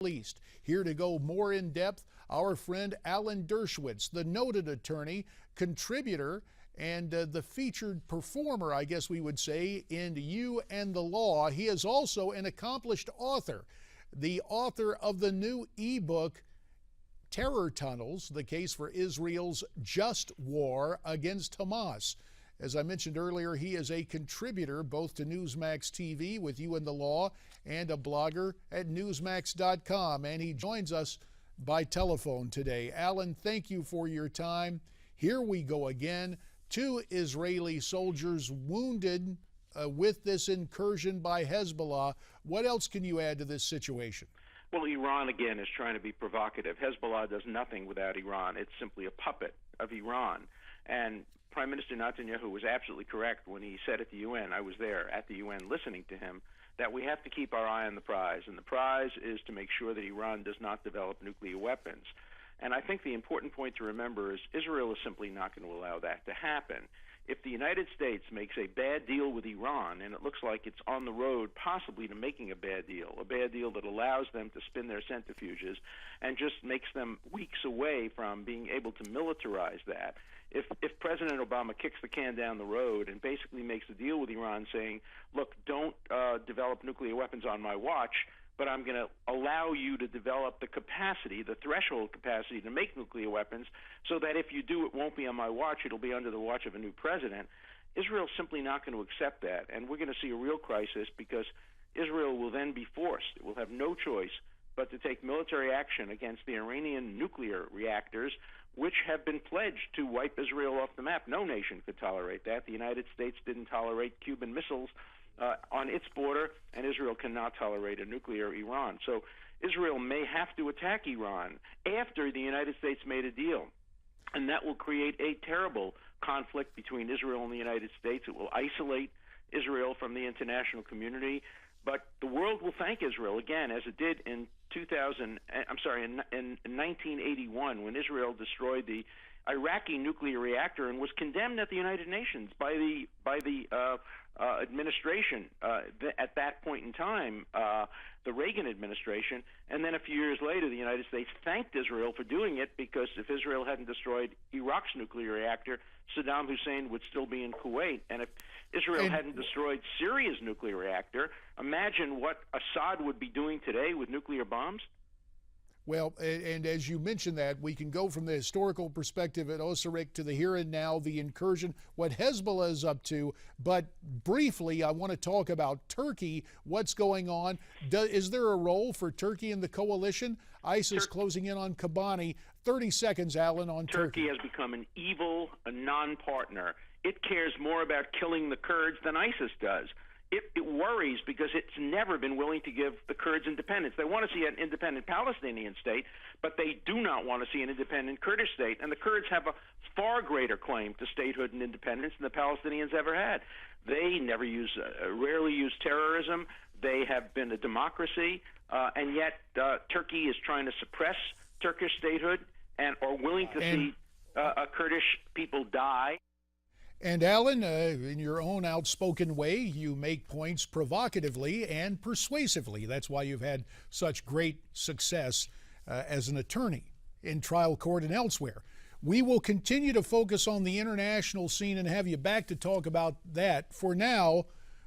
least. Here to go more in depth, our friend Alan Dershowitz, the noted attorney, contributor, and the featured performer, I guess we would say, in You and the Law. He is also an accomplished author, the author of the new ebook, Terror Tunnels, the case for Israel's just war against Hamas. As I mentioned earlier, he is a contributor both to Newsmax TV with You and the Law and a blogger at Newsmax.com. And he joins us by telephone today. Alan, thank you for your time. Here we go again. 2 Israeli soldiers wounded with this incursion by Hezbollah. What else can you add to this situation? Well, Iran, again, is trying to be provocative. Hezbollah does nothing without Iran. It's simply a puppet of Iran. And Prime Minister Netanyahu was absolutely correct when he said at the UN, I was there at the UN listening to him, that we have to keep our eye on the prize. And the prize is to make sure that Iran does not develop nuclear weapons. And I think the important point to remember is Israel is simply not going to allow that to happen. If the United States makes a bad deal with Iran, and it looks like it's on the road possibly to making a bad deal that allows them to spin their centrifuges and just makes them weeks away from being able to militarize that, if President Obama kicks the can down the road and basically makes a deal with Iran saying, look, don't develop nuclear weapons on my watch, but I'm going to allow you to develop the capacity, the threshold capacity to make nuclear weapons, so that if you do, it won't be on my watch, it'll be under the watch of a new president. Israel's simply not going to accept that, and we're going to see a real crisis because Israel will then be forced. It will have no choice but to take military action against the Iranian nuclear reactors, which have been pledged to wipe Israel off the map. No nation could tolerate that. The United States didn't tolerate Cuban missiles on its border, and Israel cannot tolerate a nuclear Iran. So Israel may have to attack Iran after the United States made a deal, and that will create a terrible conflict between Israel and the United States. It will isolate Israel from the international community, but the world will thank Israel again, as it did in 1981, when Israel destroyed the Iraqi nuclear reactor and was condemned at the United Nations by the administration at that point in time, the Reagan administration. And then a few years later, the United States thanked Israel for doing it, because if Israel hadn't destroyed Iraq's nuclear reactor, Saddam Hussein would still be in Kuwait. And if Israel hadn't destroyed Syria's nuclear reactor, imagine what Assad would be doing today with nuclear bombs. Well, and as you mentioned that, we can go from the historical perspective at Osirik to the here and now, the incursion, what Hezbollah is up to. But briefly, I want to talk about Turkey, what's going on. Is there a role for Turkey in the coalition? ISIS closing in on Kobani. 30 seconds, Alan, on Turkey. Turkey has become an evil, a non-partner. It cares more about killing the Kurds than ISIS does. It worries because it's never been willing to give the Kurds independence. They want to see an independent Palestinian state, but they do not want to see an independent Kurdish state. And the Kurds have a far greater claim to statehood and independence than the Palestinians ever had. They rarely use terrorism. They have been a democracy, and yet Turkey is trying to suppress Turkish statehood and are willing to see Kurdish people die. And Alan, in your own outspoken way, you make points provocatively and persuasively. That's why you've had such great success as an attorney in trial court and elsewhere. We will continue to focus on the international scene and have you back to talk about that. For now,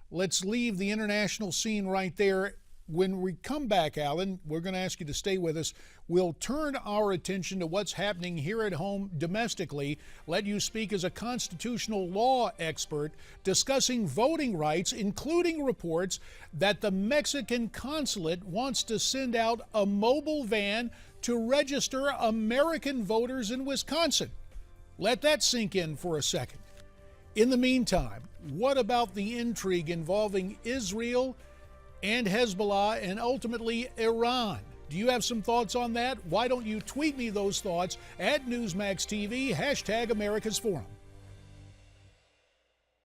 let's leave the international scene right there. When we come back, Alan, we're going to ask you to stay with us. We'll turn our attention to what's happening here at home domestically, let you speak as a constitutional law expert discussing voting rights, including reports that the Mexican consulate wants to send out a mobile van to register American voters in Wisconsin. Let that sink in for a second. In the meantime, what about the intrigue involving Israel and Hezbollah and ultimately Iran? Do you have some thoughts on that? Why don't you tweet me those thoughts at Newsmax TV, #America's Forum.